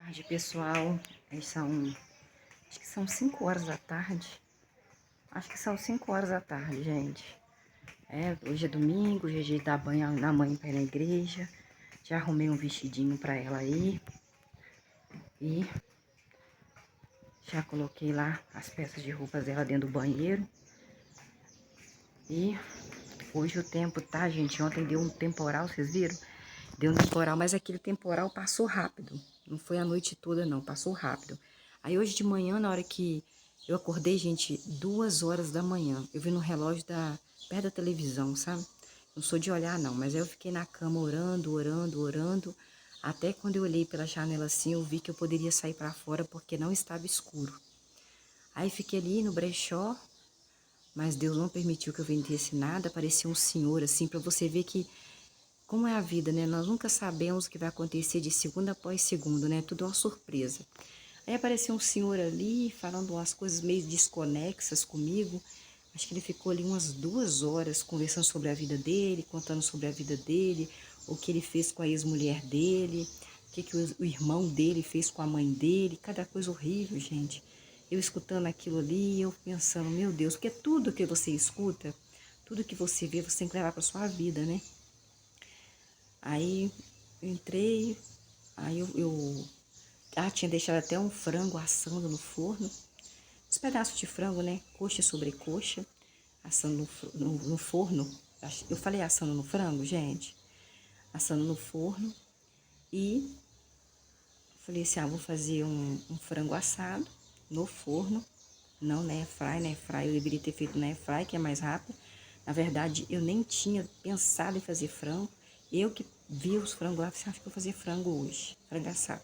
Tarde, pessoal. Acho que são 5 horas da tarde. Acho que são 5 horas da tarde, gente. Hoje é domingo, hoje é dia de dar banho na mãe pra ir na igreja. Já arrumei um vestidinho pra ela aí. E já coloquei lá as peças de roupas dela dentro do banheiro. E hoje o tempo tá, gente. Ontem deu um temporal, vocês viram? Deu um temporal, mas aquele temporal passou rápido. Não foi a noite toda, não. Passou rápido. Aí hoje de manhã, na hora que eu acordei, gente, 2 horas da manhã. Eu vi no relógio perto da televisão, sabe? Não sou de olhar, não. Mas aí eu fiquei na cama orando, orando, orando. Até quando eu olhei pela janela assim, eu vi que eu poderia sair para fora porque não estava escuro. Aí fiquei ali no brechó, mas Deus não permitiu que eu vendesse nada. Apareceu um senhor assim, para você ver que como é a vida, né? Nós nunca sabemos o que vai acontecer de segunda após segundo, né? Tudo é uma surpresa. Aí apareceu um senhor ali, falando umas coisas meio desconexas comigo. Acho que ele ficou ali umas 2 horas conversando sobre a vida dele, contando sobre a vida dele, o que ele fez com a ex-mulher dele, o que o irmão dele fez com a mãe dele, cada coisa horrível, gente. Eu escutando aquilo ali, eu pensando, meu Deus, porque tudo que você escuta, tudo que você vê, você tem que levar para sua vida, né? Aí eu entrei, aí tinha deixado até um frango assando no forno. Uns pedaços de frango, né? Coxa sobre coxa, assando no forno. Eu falei assando no frango, gente? Assando no forno. E falei assim, vou fazer um frango assado no forno. Não na airfry, na airfry eu deveria ter feito na airfry, que é mais rápido. Na verdade, eu nem tinha pensado em fazer frango. Eu que vi os frangos lá, falei, acho que eu vou fazer frango hoje, frango assado.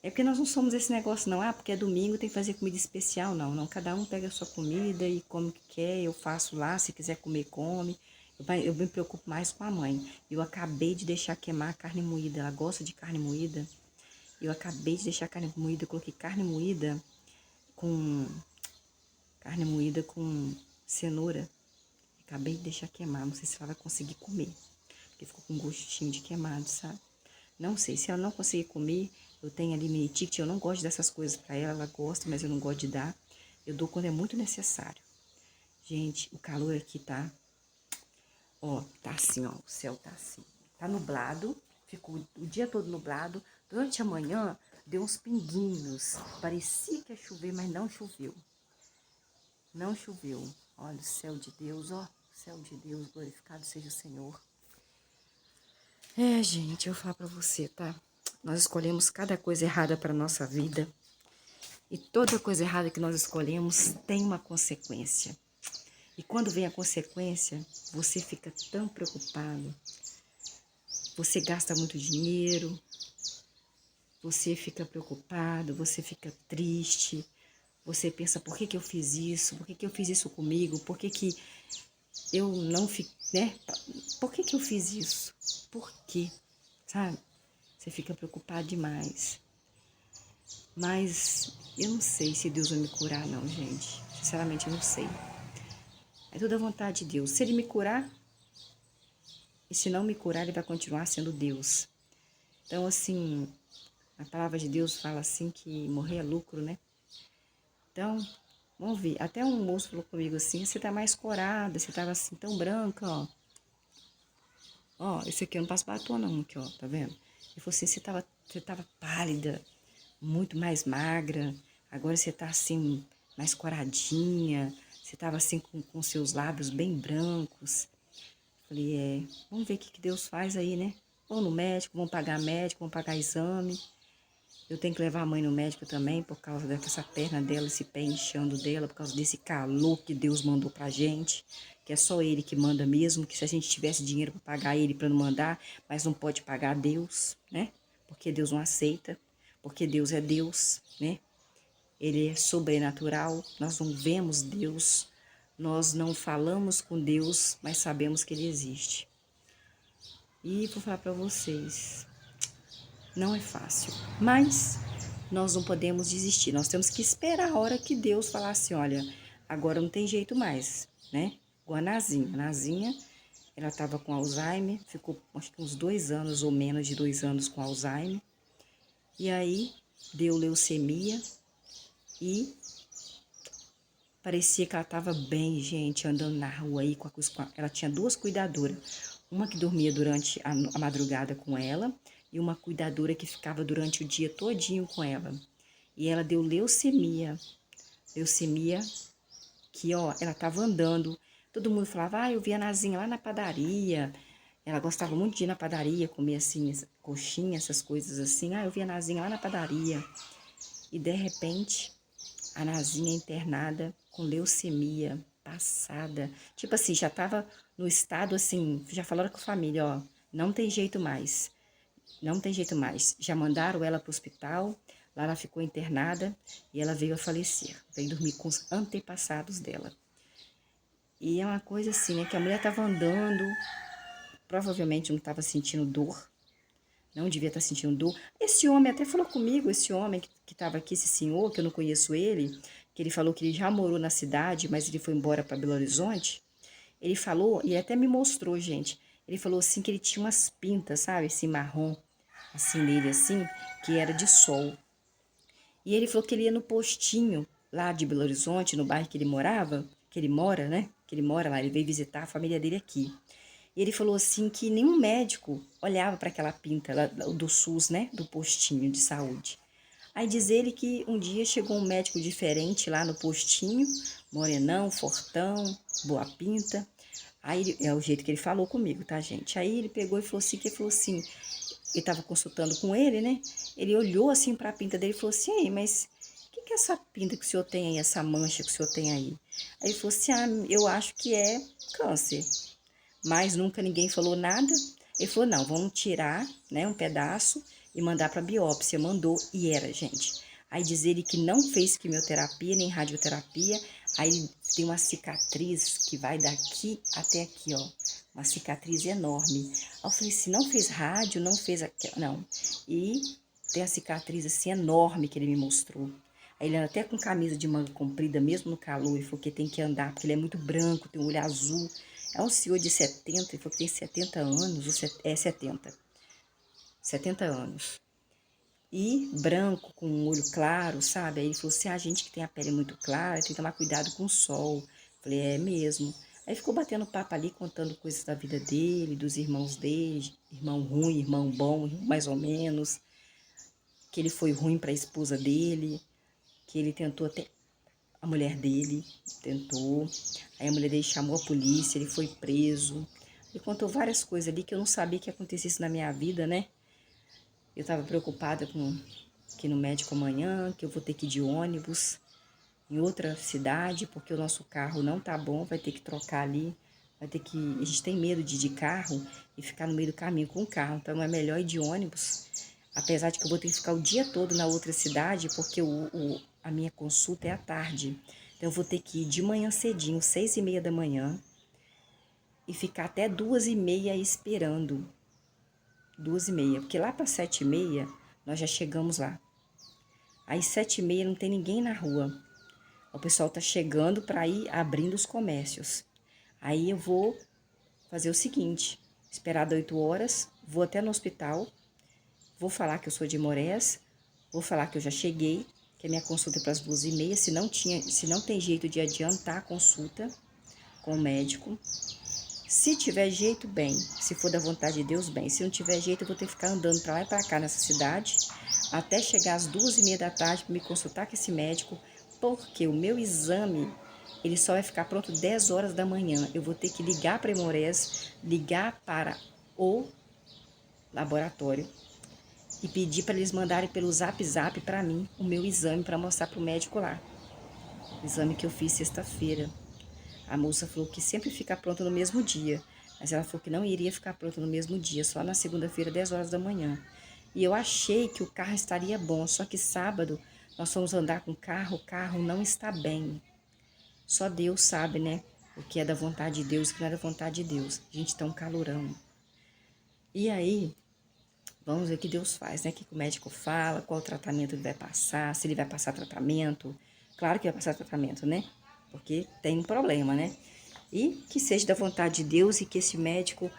É porque nós não somos esse negócio não, porque é domingo, tem que fazer comida especial, não. Não, cada um pega a sua comida e come o que quer, eu faço lá, se quiser comer, come. Eu me preocupo mais com a mãe. Eu acabei de deixar queimar a carne moída, ela gosta de carne moída. Eu acabei de deixar a carne moída, eu coloquei com carne moída com cenoura. Acabei de deixar queimar, não sei se ela vai conseguir comer, porque ficou com gostinho de queimado, sabe? Não sei, se ela não conseguir comer, eu tenho ali mini ticket, eu não gosto dessas coisas pra ela, ela gosta, mas eu não gosto de dar. Eu dou quando é muito necessário. Gente, o calor aqui tá, ó, tá assim, ó, o céu tá assim. Tá nublado, ficou o dia todo nublado. Durante a manhã, deu uns pinguinhos, parecia que ia chover, mas não choveu. Não choveu. Olha o céu de Deus, ó, o céu de Deus, glorificado seja o Senhor. Gente, eu vou falar pra você, tá? Nós escolhemos cada coisa errada pra nossa vida. E toda coisa errada que nós escolhemos tem uma consequência. E quando vem a consequência, você fica tão preocupado. Você gasta muito dinheiro, você fica preocupado, você fica triste. Você pensa, por que que eu fiz isso? Por que que eu fiz isso comigo? Por que que eu não fiquei, né? Por que que eu fiz isso? Por quê? Sabe? Você fica preocupado demais. Mas eu não sei se Deus vai me curar, não, gente. Sinceramente, eu não sei. É tudo a vontade de Deus. Se Ele me curar, e se não me curar, Ele vai continuar sendo Deus. Então, assim, a palavra de Deus fala assim que morrer é lucro, né? Então, vamos ver. Até um moço falou comigo assim, você tá mais corada, você tava assim tão branca, ó. Ó, esse aqui eu não passo batom não, aqui, ó, tá vendo? Ele falou assim, você tava pálida, muito mais magra, agora você tá assim, mais coradinha, você tava assim com seus lábios bem brancos. Falei, vamos ver o que que Deus faz aí, né? Vamos no médico, vamos pagar exame. Eu tenho que levar a mãe no médico também, por causa dessa perna dela, esse pé inchando dela, por causa desse calor que Deus mandou pra gente, que é só Ele que manda mesmo, que se a gente tivesse dinheiro para pagar Ele para não mandar, mas não pode pagar Deus, né? Porque Deus não aceita, porque Deus é Deus, né? Ele é sobrenatural, nós não vemos Deus, nós não falamos com Deus, mas sabemos que Ele existe. E vou falar para vocês, não é fácil, mas nós não podemos desistir. Nós temos que esperar a hora que Deus falar assim, olha, agora não tem jeito mais, né? Igual a Nazinha. A Nazinha, ela estava com Alzheimer, ficou acho que uns 2 anos ou menos de 2 anos com Alzheimer. E aí deu leucemia e parecia que ela estava bem, gente, andando na rua aí ela tinha 2 cuidadoras, uma que dormia durante a madrugada com ela e uma cuidadora que ficava durante o dia todinho com ela. E ela deu leucemia que, ó, ela estava andando, todo mundo falava, eu vi a Nazinha lá na padaria, ela gostava muito de ir na padaria, comer assim, coxinha, essas coisas assim, eu vi a Nazinha lá na padaria, e de repente, a Nazinha internada com leucemia, passada, tipo assim, já estava no estado assim, já falaram com a família, ó, não tem jeito mais, já mandaram ela para o hospital, lá ela ficou internada e ela veio a falecer, veio dormir com os antepassados dela. E é uma coisa assim, né, que a mulher estava andando, provavelmente não estava sentindo dor, não devia estar sentindo dor. Esse homem até falou comigo, esse homem que estava aqui, esse senhor, que eu não conheço ele, que ele falou que ele já morou na cidade, mas ele foi embora para Belo Horizonte. Ele falou, e até me mostrou, gente, ele falou assim que ele tinha umas pintas, sabe, assim, marrom, assim, nele, assim, que era de sol. E ele falou que ele ia no postinho lá de Belo Horizonte, no bairro que ele morava, que ele mora, né, que ele mora lá, ele veio visitar a família dele aqui. E ele falou assim que nenhum médico olhava para aquela pinta lá do SUS, né, do postinho de saúde. Aí diz ele que um dia chegou um médico diferente lá no postinho, morenão, fortão, boa pinta. Aí é o jeito que ele falou comigo, tá, gente? Aí ele pegou e falou assim, ele estava consultando com ele, né? Ele olhou assim para a pinta dele e falou assim, ei, mas o que é essa pinta que o senhor tem aí, essa mancha que o senhor tem aí? Aí ele falou assim, eu acho que é câncer. Mas nunca ninguém falou nada. Ele falou, não, vamos tirar, né, um pedaço e mandar para biópsia. Mandou e era, gente. Aí diz ele que não fez quimioterapia nem radioterapia. Aí ele tem uma cicatriz que vai daqui até aqui, ó. Uma cicatriz enorme. Aí eu falei assim, não fez rádio, não fez aquilo, não. E tem a cicatriz assim enorme que ele me mostrou. Aí ele anda até com camisa de manga comprida, mesmo no calor, e falou que tem que andar, porque ele é muito branco, tem um olho azul. É um senhor de 70, ele falou que tem 70 anos, 70 anos. E branco, com um olho claro, sabe? Aí ele falou assim, a gente que tem a pele muito clara, tem que tomar cuidado com o sol. Falei, é mesmo. Aí ficou batendo papo ali, contando coisas da vida dele, dos irmãos dele, irmão ruim, irmão bom, mais ou menos. Que ele foi ruim para a esposa dele, que ele tentou até a mulher dele, tentou. Aí a mulher dele chamou a polícia, ele foi preso. Ele contou várias coisas ali que eu não sabia que acontecesse na minha vida, né? Eu estava preocupada com que ir no médico amanhã, que eu vou ter que ir de ônibus em outra cidade, porque o nosso carro não tá bom, vai ter que trocar ali, a gente tem medo de ir de carro e ficar no meio do caminho com o carro, então é melhor ir de ônibus, apesar de que eu vou ter que ficar o dia todo na outra cidade, porque a minha consulta é à tarde, então eu vou ter que ir de manhã cedinho, 6h30 da manhã, e ficar até 2h30 esperando, 2h30, porque lá para 7h30 nós já chegamos lá. Aí 7h30 não tem ninguém na rua. O pessoal tá chegando para ir abrindo os comércios. Aí eu vou fazer o seguinte, esperar das 8 horas, vou até no hospital, vou falar que eu sou de Morés, vou falar que eu já cheguei, que a minha consulta é para as 2h30, se não tem jeito de adiantar a consulta com o médico. Se tiver jeito, bem. Se for da vontade de Deus, bem. Se não tiver jeito, eu vou ter que ficar andando para lá e para cá nessa cidade, até chegar às 2h30 da tarde para me consultar com esse médico, porque o meu exame, ele só vai ficar pronto 10 horas da manhã. Eu vou ter que ligar para Hemorés, ligar para o laboratório e pedir para eles mandarem pelo Zap para mim o meu exame para mostrar para o médico lá. O exame que eu fiz sexta-feira. A moça falou que sempre fica pronto no mesmo dia, mas ela falou que não iria ficar pronto no mesmo dia, só na segunda-feira, 10 horas da manhã. E eu achei que o carro estaria bom, só que sábado nós fomos andar com o carro não está bem. Só Deus sabe, né? O que é da vontade de Deus e o que não é da vontade de Deus. A gente tá um calorão. E aí, vamos ver o que Deus faz, né? O que o médico fala, qual tratamento ele vai passar, se ele vai passar tratamento. Claro que vai passar tratamento, né? Porque tem um problema, né? E que seja da vontade de Deus e que esse médico,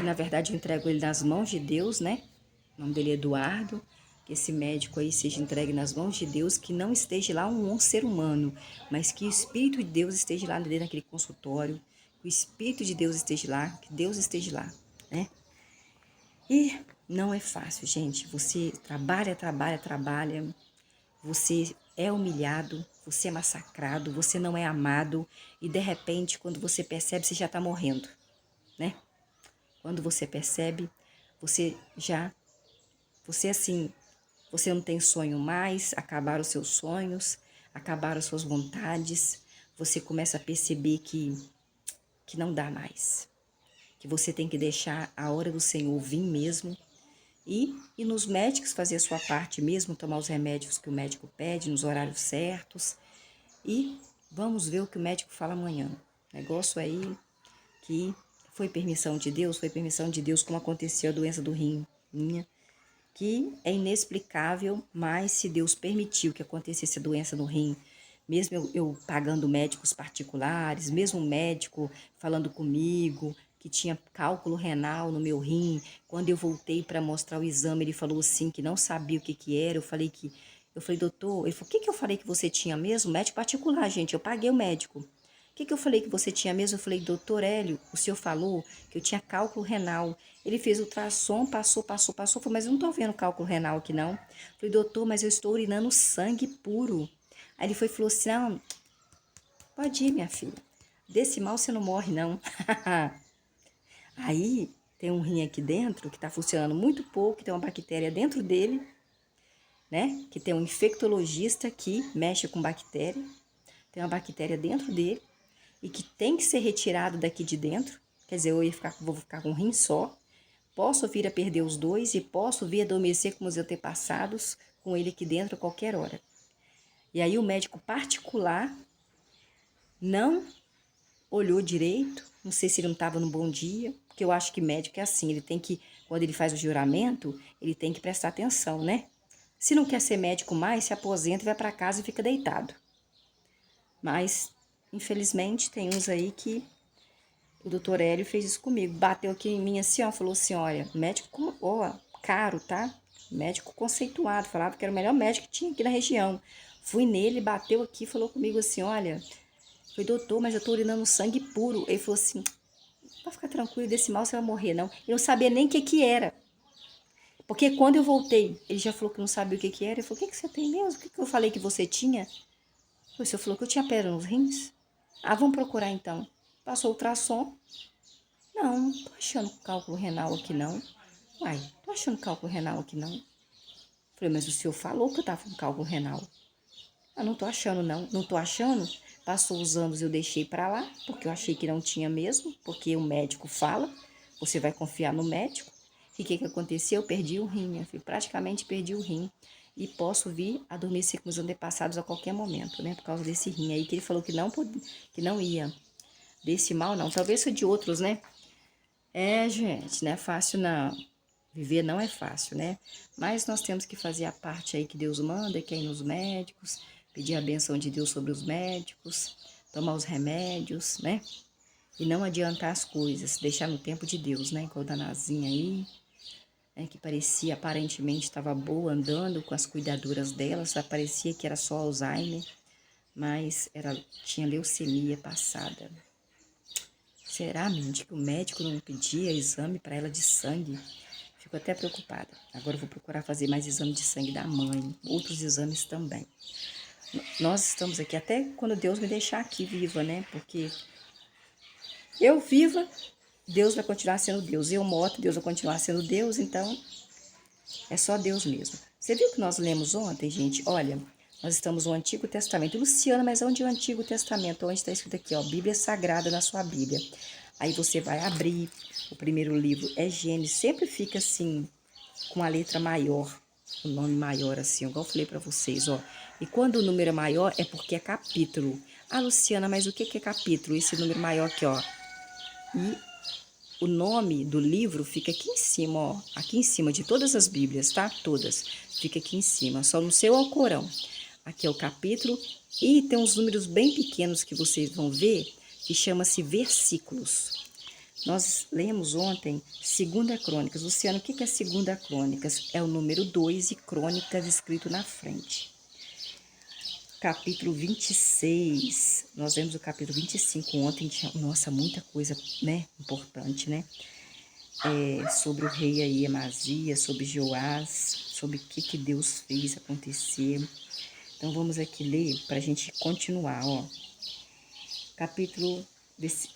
na verdade eu entrego ele nas mãos de Deus, né? O nome dele é Eduardo, que esse médico aí seja entregue nas mãos de Deus, que não esteja lá um ser humano, mas que o Espírito de Deus esteja lá dentro daquele consultório, que o Espírito de Deus esteja lá, que Deus esteja lá, né? E não é fácil, gente. Você trabalha, você é humilhado, você é massacrado, você não é amado, e de repente, quando você percebe, você já está morrendo, né? Quando você percebe, você assim, você não tem sonho mais, acabaram os seus sonhos, acabaram as suas vontades, você começa a perceber que não dá mais, que você tem que deixar a hora do Senhor vir mesmo, e nos médicos fazer a sua parte mesmo, tomar os remédios que o médico pede, nos horários certos, e vamos ver o que o médico fala amanhã. Negócio aí que foi permissão de Deus, como aconteceu a doença do rim minha, que é inexplicável, mas se Deus permitiu que acontecesse a doença no rim, mesmo eu pagando médicos particulares, mesmo o médico falando comigo, que tinha cálculo renal no meu rim, quando eu voltei para mostrar o exame, ele falou assim, que não sabia o que era, eu falei, doutor, ele falou, o que eu falei que você tinha mesmo? Médico particular, gente, eu paguei o médico. O que eu falei que você tinha mesmo? Eu falei, doutor Hélio, o senhor falou que eu tinha cálculo renal. Ele fez ultrassom, passou. Falei, mas eu não tô vendo cálculo renal aqui, não. Eu falei, doutor, mas eu estou urinando sangue puro. Aí ele foi e falou assim, não, pode ir, minha filha. Desse mal você não morre, não. Aí tem um rim aqui dentro que tá funcionando muito pouco, tem uma bactéria dentro dele, né? Que tem um infectologista que mexe com bactéria. Tem uma bactéria dentro dele e que tem que ser retirado daqui de dentro, quer dizer, vou ficar com um rim só, posso vir a perder os dois e posso vir a adormecer como os antepassados com ele aqui dentro a qualquer hora. E aí o médico particular não olhou direito, não sei se ele não estava no bom dia, porque eu acho que médico é assim, ele tem que, quando ele faz o juramento, ele tem que prestar atenção, né? Se não quer ser médico mais, se aposenta, vai para casa e fica deitado. Mas infelizmente, tem uns aí que o doutor Hélio fez isso comigo. Bateu aqui em mim assim, ó, falou assim, olha, médico, ó, caro, tá? Médico conceituado, falava que era o melhor médico que tinha aqui na região. Fui nele, bateu aqui, falou comigo assim, olha, foi doutor, mas eu tô urinando sangue puro. Ele falou assim, pode ficar tranquilo, desse mal você vai morrer, não. Eu não sabia nem o que era. Porque quando eu voltei, ele já falou que não sabia o que era. Ele falou, o que você tem mesmo? O que eu falei que você tinha? O senhor falou que eu tinha pedra nos rins? Ah, vamos procurar então. Passou o ultrassom. Não tô achando cálculo renal aqui não. Uai, tô achando cálculo renal aqui não. Falei, mas o senhor falou que eu tava com cálculo renal. Ah, não tô achando não. Não tô achando? Passou os anos, eu deixei pra lá, porque eu achei que não tinha mesmo, porque o médico fala, você vai confiar no médico. E o que aconteceu? Eu perdi o rim, minha filha. Praticamente perdi o rim. E posso vir a adormecer com os antepassados a qualquer momento, né? Por causa desse rim aí, que ele falou que não ia. Desse mal, não. Talvez seja de outros, né? É, gente, não é fácil, não. Viver não é fácil, né? Mas nós temos que fazer a parte aí que Deus manda, que é ir nos médicos, pedir a benção de Deus sobre os médicos, tomar os remédios, né? E não adiantar as coisas, deixar no tempo de Deus, né? Igual a Danazinha aí, né? Que parecia, aparentemente, estava boa, andando com as cuidadoras dela, só parecia que era só Alzheimer, mas tinha leucemia passada. Será, mente, que o médico não pedia exame para ela de sangue? Fico até preocupada. Agora eu vou procurar fazer mais exame de sangue da mãe, outros exames também. Nós estamos aqui até quando Deus me deixar aqui viva, né? Porque eu viva, Deus vai continuar sendo Deus. Eu morto, Deus vai continuar sendo Deus, então é só Deus mesmo. Você viu que nós lemos ontem, gente? Olha, nós estamos no Antigo Testamento. Luciana, mas onde é o Antigo Testamento? Onde está escrito aqui, ó, Bíblia Sagrada na sua Bíblia. Aí você vai abrir, o primeiro livro é Gênesis, sempre fica assim, com a letra maior, o nome maior assim, igual eu falei para vocês, ó. E quando o número é maior, é porque é capítulo. Ah, Luciana, mas o que é capítulo? Esse número maior aqui, ó. E o nome do livro fica aqui em cima, ó. Aqui em cima de todas as Bíblias, tá? Todas. Fica aqui em cima, só no seu Alcorão. Aqui é o capítulo e tem uns números bem pequenos que vocês vão ver, que chama-se versículos. Nós lemos ontem 2 Crônicas. Luciano, o que é 2 Crônicas? É o número 2 e Crônicas escrito na frente. Capítulo 26. Nós lemos o capítulo 25 ontem. Nossa, muita coisa, né? Importante, né? Sobre o rei aí, Amazias, sobre Joás, sobre o que Deus fez acontecer. Então, vamos aqui ler para a gente continuar, ó. Capítulo 2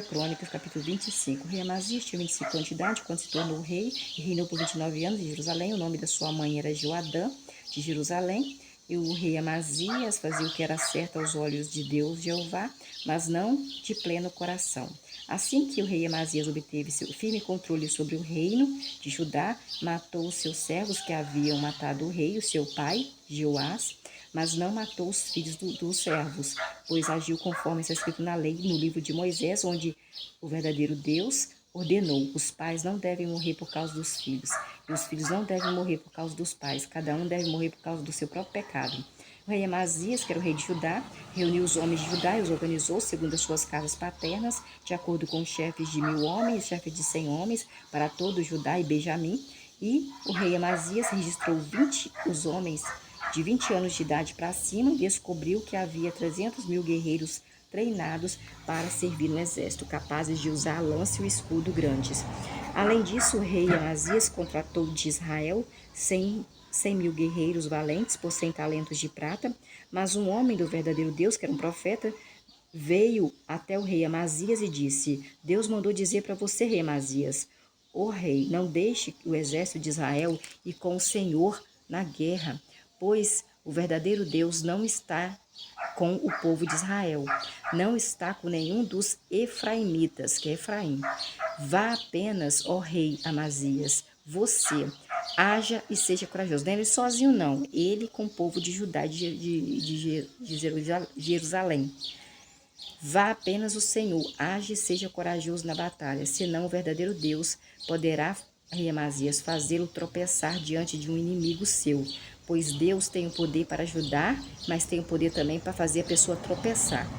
Crônicas, capítulo 25. O rei Amazias tinha 25 anos de idade quando se tornou rei e reinou por 29 anos em Jerusalém. O nome da sua mãe era Joadã, de Jerusalém. E o rei Amazias fazia o que era certo aos olhos de Deus, Jeová, mas não de pleno coração. Assim que o rei Amazias obteve seu firme controle sobre o reino de Judá, matou os seus servos que haviam matado o rei, o seu pai, Joás, mas não matou os filhos dos servos, pois agiu conforme está escrito na lei, no livro de Moisés, onde o verdadeiro Deus ordenou: os pais não devem morrer por causa dos filhos, e os filhos não devem morrer por causa dos pais, cada um deve morrer por causa do seu próprio pecado. O rei Amazias, que era o rei de Judá, reuniu os homens de Judá e os organizou segundo as suas casas paternas, de acordo com os chefes de 1000 homens, chefes de 100 homens, para todo Judá e Benjamim. E o rei Amazias registrou os homens de 20 anos de idade para cima e descobriu que havia 300.000 guerreiros treinados para servir no exército, capazes de usar a lança e o escudo grandes. Além disso, o rei Amazias contratou de Israel 100.000 guerreiros valentes por 100 talentos de prata, mas um homem do verdadeiro Deus, que era um profeta, veio até o rei Amazias e disse: Deus mandou dizer para você, rei Amazias, ó rei, não deixe o exército de Israel ir com o Senhor na guerra, pois o verdadeiro Deus não está com o povo de Israel, não está com nenhum dos efraimitas, que é Efraim. Vá apenas, ó rei Amazias, você, haja e seja corajoso. Não é ele sozinho, não, ele com o povo de Judá e de Jerusalém. Vá apenas o Senhor, age e seja corajoso na batalha, senão o verdadeiro Deus poderá, rei Amazias, fazê-lo tropeçar diante de um inimigo seu, pois Deus tem o poder para ajudar, mas tem o poder também para fazer a pessoa tropeçar.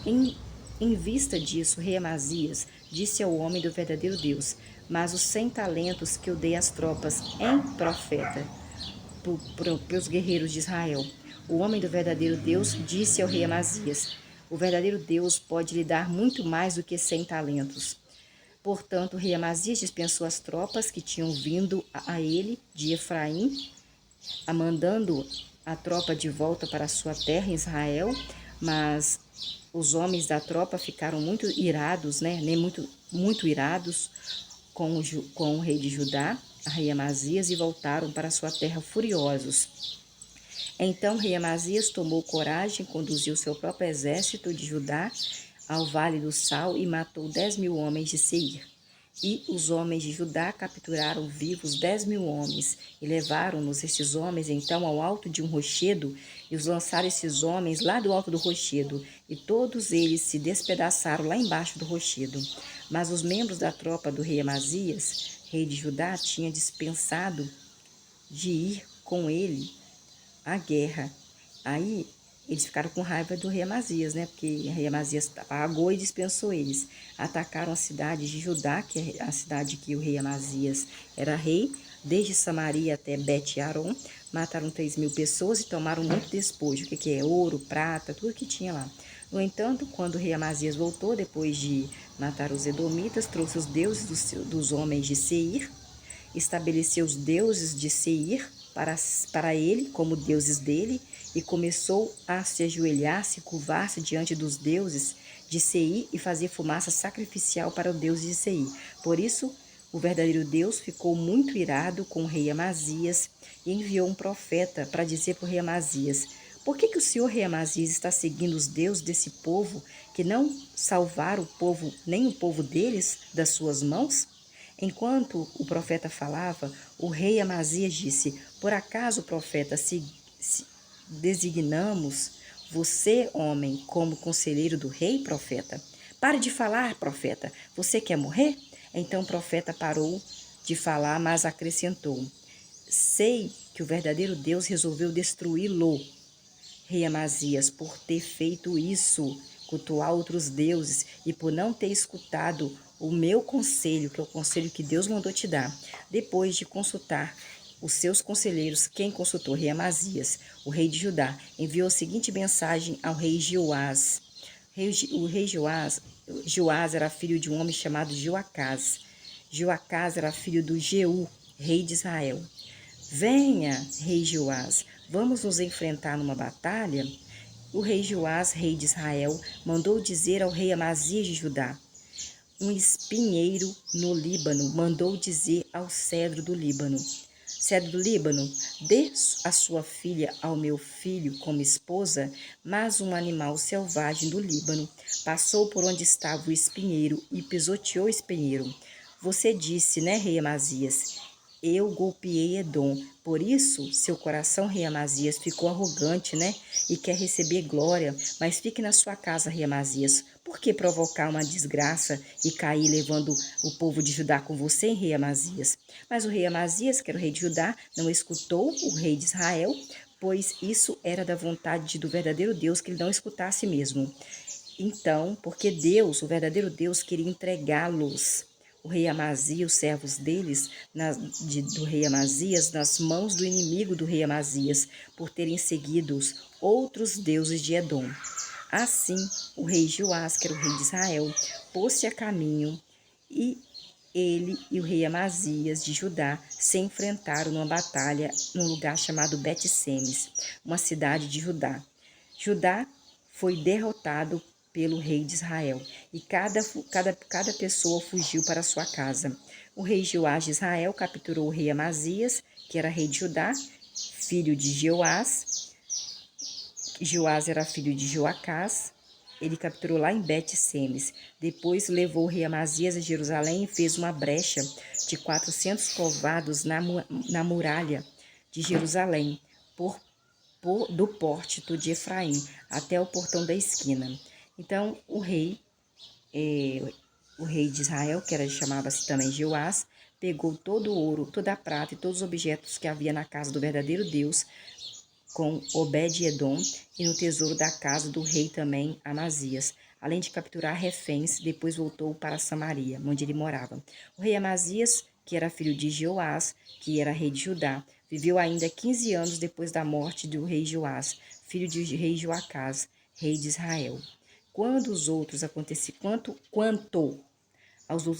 Em vista disso, rei Amazias disse ao homem do verdadeiro Deus: mas os 100 talentos que eu dei às tropas em profeta, para os guerreiros de Israel. O homem do verdadeiro Deus disse ao rei Amazias: o verdadeiro Deus pode lhe dar muito mais do que 100 talentos. Portanto, o rei Amazias dispensou as tropas que tinham vindo a ele de Efraim, mandando a tropa de volta para sua terra em Israel, mas os homens da tropa ficaram muito irados, né? Nem muito irados com o rei de Judá, a rei Amazias, e voltaram para sua terra furiosos. Então o rei Amazias tomou coragem, conduziu seu próprio exército de Judá ao vale do Sal e matou 10.000 homens de Seir. E os homens de Judá capturaram vivos 10.000 homens e levaram-nos esses homens então ao alto de um rochedo e os lançaram esses homens lá do alto do rochedo e todos eles se despedaçaram lá embaixo do rochedo. Mas os membros da tropa do rei Amazias, rei de Judá, tinha dispensado de ir com ele à guerra. Aí eles ficaram com raiva do rei Amazias, né? Porque o rei Amazias pagou e dispensou eles. Atacaram a cidade de Judá, que é a cidade que o rei Amazias era rei, desde Samaria até Bet-Aron. Mataram 3.000 pessoas e tomaram muito despojo, que é ouro, prata, tudo que tinha lá. No entanto, quando o rei Amazias voltou, depois de matar os edomitas, trouxe os deuses dos homens de Seir, estabeleceu os deuses de Seir para ele como deuses dele e começou a se ajoelhar, se curvar-se diante dos deuses de Seir e fazer fumaça sacrificial para o deus de Seir. Por isso, o verdadeiro Deus ficou muito irado com o rei Amazias e enviou um profeta para dizer para o rei Amazias: por que o senhor, rei Amazias, está seguindo os deuses desse povo que não salvaram o povo, nem o povo deles, das suas mãos? Enquanto o profeta falava, o rei Amazias disse: por acaso, profeta, se designamos você, homem, como conselheiro do rei, profeta? Pare de falar, profeta. Você quer morrer? Então o profeta parou de falar, mas acrescentou: sei que o verdadeiro Deus resolveu destruí-lo, rei Amazias, por ter feito isso, cultuar outros deuses e por não ter escutado o meu conselho, que é o conselho que Deus mandou te dar, depois de consultar os seus conselheiros, quem consultou? Rei Amazias, o rei de Judá, enviou a seguinte mensagem ao rei Joás. O rei Joás era filho de um homem chamado Joacás. Joacás era filho do Jeú, rei de Israel. Venha, rei Joás, vamos nos enfrentar numa batalha? O rei Joás, rei de Israel, mandou dizer ao rei Amazias de Judá: um espinheiro no Líbano mandou dizer ao cedro do Líbano: cedro do Líbano, dê a sua filha ao meu filho como esposa. Mas um animal selvagem do Líbano passou por onde estava o espinheiro e pisoteou o espinheiro. Você disse, né, rei Amazias? Eu golpeei Edom. Por isso, seu coração, rei Amazias, ficou arrogante, né? E quer receber glória. Mas fique na sua casa, rei Amazias. Por que provocar uma desgraça e cair levando o povo de Judá com você, rei Amazias? Mas o rei Amazias, que era o rei de Judá, não escutou o rei de Israel, pois isso era da vontade do verdadeiro Deus, que ele não escutasse mesmo. Então, porque Deus, o verdadeiro Deus, queria entregá-los, o rei Amazias, os servos deles, do rei Amazias, nas mãos do inimigo do rei Amazias, por terem seguido outros deuses de Edom. Assim, o rei Joás, que era o rei de Israel, pôs-se a caminho e ele e o rei Amazias de Judá se enfrentaram numa batalha num lugar chamado Bet-Semes, uma cidade de Judá. Judá foi derrotado pelo rei de Israel, e cada pessoa fugiu para sua casa. O rei Joás de Israel capturou o rei Amazias, que era rei de Judá, filho de Joás. Joás era filho de Joacás. Ele capturou lá em Bet-Semes. Depois levou o rei Amazias a Jerusalém e fez uma brecha de 400 covados na muralha de Jerusalém, do pórtico de Efraim até o portão da esquina. Então, o rei de Israel, que chamava-se também Joás, pegou todo o ouro, toda a prata e todos os objetos que havia na casa do verdadeiro Deus, com Obed-Edom, e no tesouro da casa do rei também Amazias, além de capturar reféns. Depois voltou para Samaria, onde ele morava. O rei Amazias, que era filho de Joás, que era rei de Judá, viveu ainda 15 anos depois da morte do rei Joás, filho de rei Joacás, rei de Israel. Quanto aos outros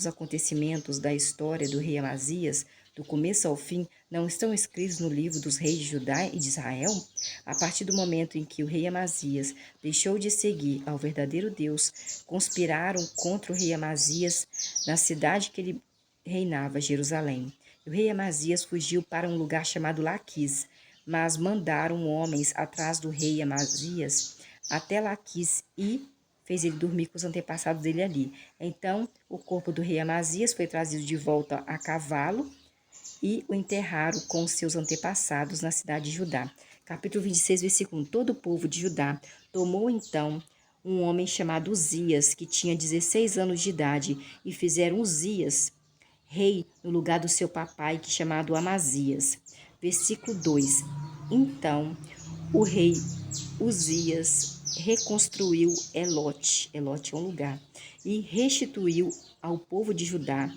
acontecimentos da história do rei Amazias, do começo ao fim, não estão escritos no livro dos reis de Judá e de Israel? A partir do momento em que o rei Amazias deixou de seguir ao verdadeiro Deus, conspiraram contra o rei Amazias na cidade que ele reinava, Jerusalém. O rei Amazias fugiu para um lugar chamado Laquis, mas mandaram homens atrás do rei Amazias até Laquis e fez ele dormir com os antepassados dele ali. Então, o corpo do rei Amazias foi trazido de volta a cavalo e o enterraram com os seus antepassados na cidade de Judá. Capítulo 26, versículo 1. Todo o povo de Judá tomou então um homem chamado Uzias, que tinha 16 anos de idade, e fizeram Uzias rei no lugar do seu papai, que chamado Amazias. Versículo 2. Então, o rei Uzias reconstruiu Elote é um lugar, e restituiu ao povo de Judá,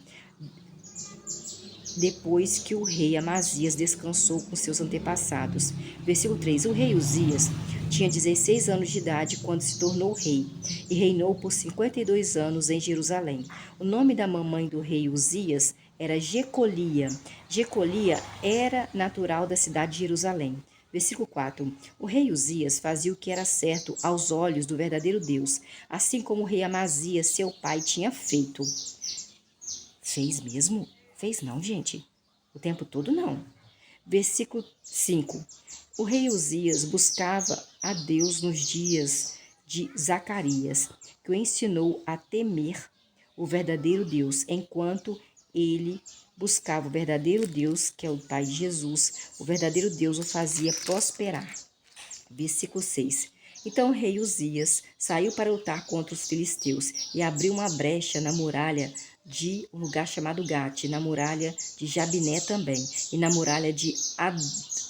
depois que o rei Amazias descansou com seus antepassados. Versículo 3. O rei Uzias tinha 16 anos de idade quando se tornou rei, e reinou por 52 anos em Jerusalém. O nome da mamãe do rei Uzias era Jecolia. Jecolia era natural da cidade de Jerusalém. Versículo 4. O rei Uzias fazia o que era certo aos olhos do verdadeiro Deus, assim como o rei Amazias, seu pai, tinha feito. Fez mesmo? Fez não, gente. O tempo todo não. Versículo 5. O rei Uzias buscava a Deus nos dias de Zacarias, que o ensinou a temer o verdadeiro Deus, enquanto ele buscava o verdadeiro Deus, que é o Pai de Jesus. O verdadeiro Deus o fazia prosperar. Versículo 6. Então o rei Uzias saiu para lutar contra os filisteus e abriu uma brecha na muralha de um lugar chamado Gate, na muralha de Jabiné também, e na muralha de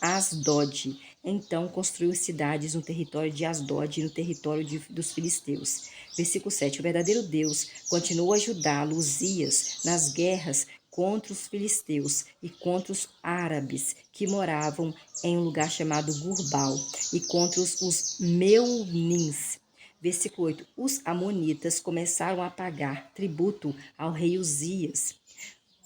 Asdod. Então construiu cidades no território de Asdod e no território dos filisteus. Versículo 7. O verdadeiro Deus continuou a ajudá-lo, Uzias, nas guerras contra os filisteus e contra os árabes que moravam em um lugar chamado Gurbal e contra os Meunins. Versículo 8. Os amonitas começaram a pagar tributo ao rei Uzias,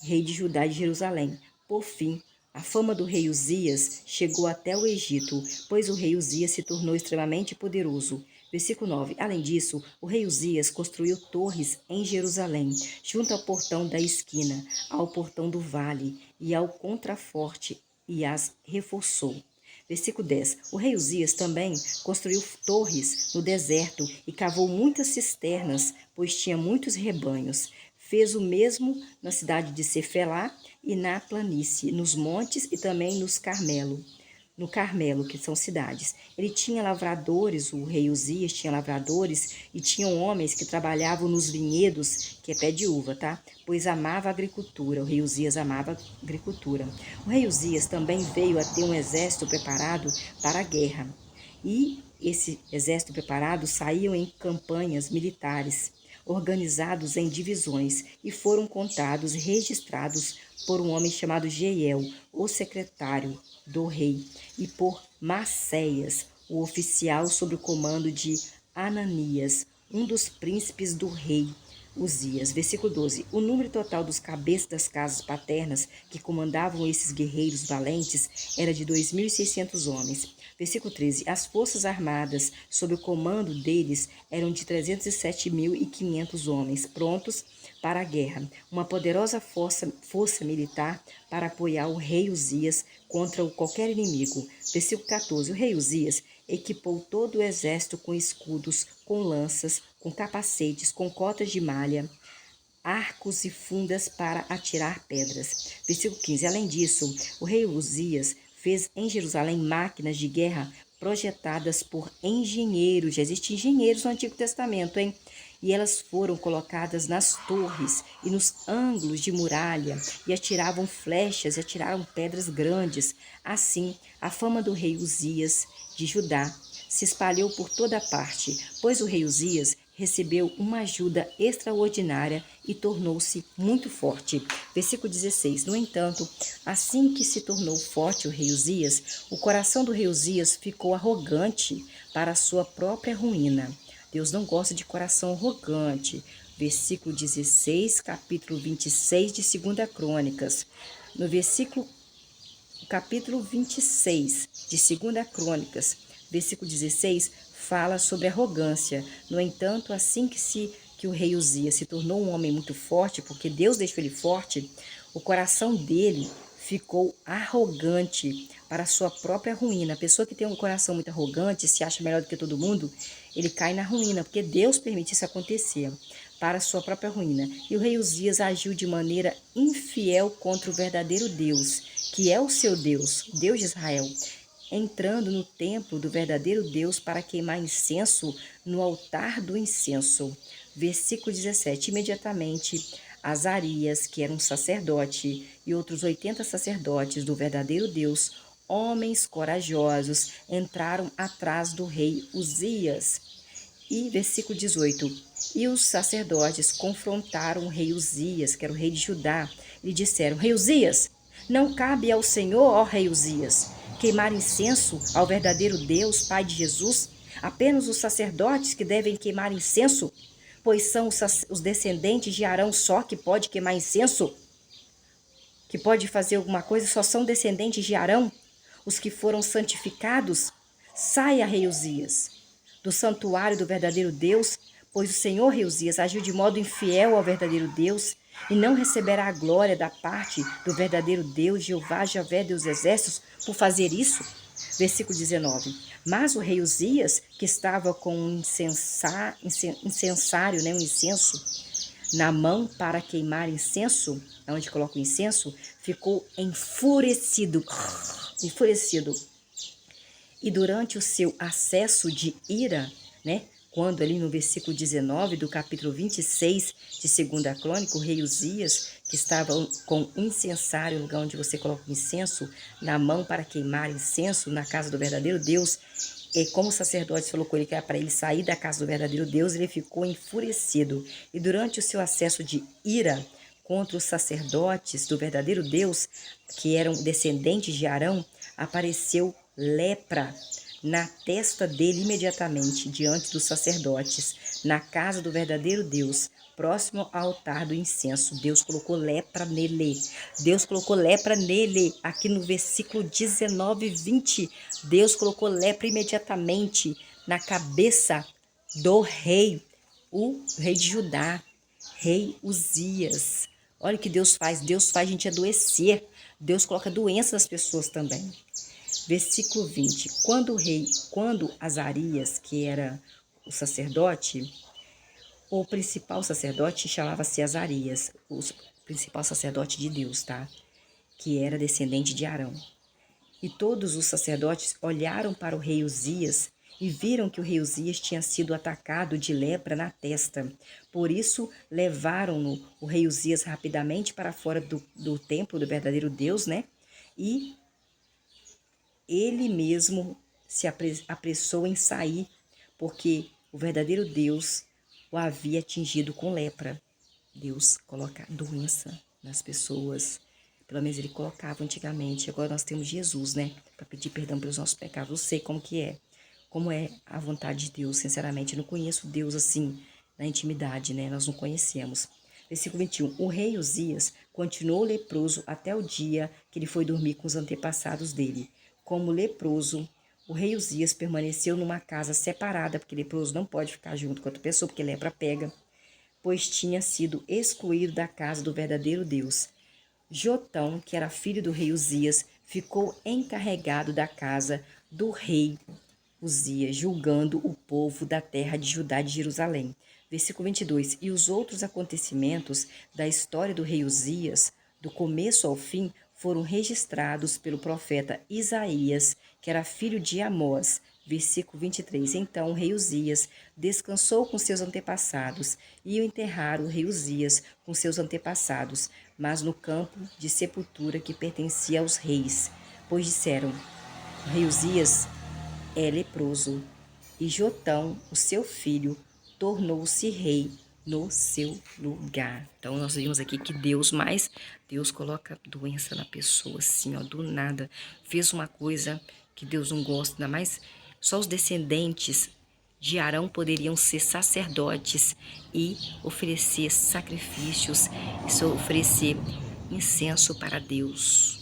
rei de Judá e de Jerusalém. Por fim, a fama do rei Uzias chegou até o Egito, pois o rei Uzias se tornou extremamente poderoso. Versículo 9. Além disso, o rei Uzias construiu torres em Jerusalém, junto ao portão da esquina, ao portão do vale e ao contraforte, e as reforçou. Versículo 10. O rei Uzias também construiu torres no deserto e cavou muitas cisternas, pois tinha muitos rebanhos. Fez o mesmo na cidade de Cefelá e na planície, nos montes e também no Carmelo, que são cidades. Ele tinha lavradores, o rei Uzias tinha lavradores e tinham homens que trabalhavam nos vinhedos, que é pé de uva, tá? Pois amava a agricultura, o rei Uzias amava a agricultura. O rei Uzias também veio a ter um exército preparado para a guerra. E esse exército preparado saíam em campanhas militares, organizados em divisões, e foram contados e registrados por um homem chamado Jeiel, o secretário do rei, e por Maceias, o oficial sob o comando de Ananias, um dos príncipes do rei Uzias. Versículo 12. O número total dos cabeças das casas paternas que comandavam esses guerreiros valentes era de 2.600 homens. Versículo 13. As forças armadas, sob o comando deles, eram de 307.500 homens, prontos para a guerra. Uma poderosa força militar para apoiar o rei Uzias contra qualquer inimigo. Versículo 14. O rei Uzias equipou todo o exército com escudos, com lanças, com capacetes, com cotas de malha, arcos e fundas para atirar pedras. Versículo 15. Além disso, o rei Uzias fez em Jerusalém máquinas de guerra projetadas por engenheiros. Já existem engenheiros no Antigo Testamento, hein? E elas foram colocadas nas torres e nos ângulos de muralha, e atiravam flechas e atiraram pedras grandes. Assim, a fama do rei Uzias de Judá se espalhou por toda parte, pois o rei Uzias recebeu uma ajuda extraordinária e tornou-se muito forte. Versículo 16. No entanto, assim que se tornou forte o rei Uzias, o coração do rei Uzias ficou arrogante para a sua própria ruína. Deus não gosta de coração arrogante. Versículo 16, capítulo 26 de 2 Crônicas. No capítulo 26 de 2 Crônicas, versículo 16, fala sobre arrogância. No entanto, assim que o rei Uzias se tornou um homem muito forte, porque Deus deixou ele forte, o coração dele ficou arrogante para a sua própria ruína. A pessoa que tem um coração muito arrogante, se acha melhor do que todo mundo, ele cai na ruína, porque Deus permite isso acontecer, para a sua própria ruína. E o rei Uzias agiu de maneira infiel contra o verdadeiro Deus, que é o seu Deus, o Deus de Israel, entrando no templo do verdadeiro Deus para queimar incenso no altar do incenso. Versículo 17. Imediatamente, Azarias, que era um sacerdote, e outros 80 sacerdotes do verdadeiro Deus, homens corajosos, entraram atrás do rei Uzias. E versículo 18. E os sacerdotes confrontaram o rei Uzias, que era o rei de Judá, e disseram: Rei Uzias, não cabe ao Senhor, ó rei Uzias, queimar incenso ao verdadeiro Deus, Pai de Jesus? Apenas os sacerdotes que devem queimar incenso? Pois são os descendentes de Arão só que pode queimar incenso? Que pode fazer alguma coisa, só são descendentes de Arão? Os que foram santificados? Saia, rei Uzias, do santuário do verdadeiro Deus, pois o Senhor, rei Uzias, agiu de modo infiel ao verdadeiro Deus, e não receberá a glória da parte do verdadeiro Deus, Jeová, Javé dos exércitos, por fazer isso. Versículo 19. Mas o rei Uzias, que estava com um incensário, um incenso, na mão para queimar incenso, onde coloca o incenso, ficou enfurecido. E durante o seu acesso de ira, quando ali no versículo 19 do capítulo 26 de 2ª Crônica, o rei Uzias, que estava com incensário, o lugar onde você coloca o incenso, na mão para queimar incenso na casa do verdadeiro Deus, e como o sacerdote falou com ele que era para ele sair da casa do verdadeiro Deus, ele ficou enfurecido. E durante o seu acesso de ira contra os sacerdotes do verdadeiro Deus, que eram descendentes de Arão, apareceu lepra na testa dele imediatamente, diante dos sacerdotes, na casa do verdadeiro Deus, próximo ao altar do incenso. Deus colocou lepra nele. Deus colocou lepra nele. Aqui no versículo 19 e 20, Deus colocou lepra imediatamente na cabeça do rei, o rei de Judá, rei Uzias. Olha o que Deus faz a gente adoecer. Deus coloca doença nas pessoas também. Versículo 20. Quando Azarias, que era o sacerdote, o principal sacerdote chamava-se Azarias, o principal sacerdote de Deus, tá? Que era descendente de Arão. E todos os sacerdotes olharam para o rei Uzias e viram que o rei Uzias tinha sido atacado de lepra na testa. Por isso, levaram o rei Uzias rapidamente para fora do templo do verdadeiro Deus, né? E ele mesmo se apressou em sair, porque o verdadeiro Deus o havia atingido com lepra. Deus coloca doença nas pessoas. Pelo menos ele colocava antigamente. Agora nós temos Jesus, né? Para pedir perdão pelos nossos pecados. Eu sei como que é. Como é a vontade de Deus, sinceramente. Eu não conheço Deus assim, na intimidade, né? Nós não conhecemos. Versículo 21. O rei Uzias continuou leproso até o dia que ele foi dormir com os antepassados dele. Como leproso, o rei Uzias permaneceu numa casa separada, porque leproso não pode ficar junto com outra pessoa, porque lepra pega, pois tinha sido excluído da casa do verdadeiro Deus. Jotão, que era filho do rei Uzias, ficou encarregado da casa do rei Uzias, julgando o povo da terra de Judá e de Jerusalém. Versículo 22. E os outros acontecimentos da história do rei Uzias, do começo ao fim, foram registrados pelo profeta Isaías, que era filho de Amós. Versículo 23. Então o rei Uzias descansou com seus antepassados, e o enterraram o rei Uzias com seus antepassados, mas no campo de sepultura que pertencia aos reis. Pois disseram, o rei Uzias é leproso, e Jotão, o seu filho, tornou-se rei no seu lugar. Então, nós vimos aqui que Deus coloca doença na pessoa, assim, ó, do nada. Fez uma coisa que Deus não gosta, ainda mais só os descendentes de Arão poderiam ser sacerdotes e oferecer sacrifícios, e oferecer incenso para Deus.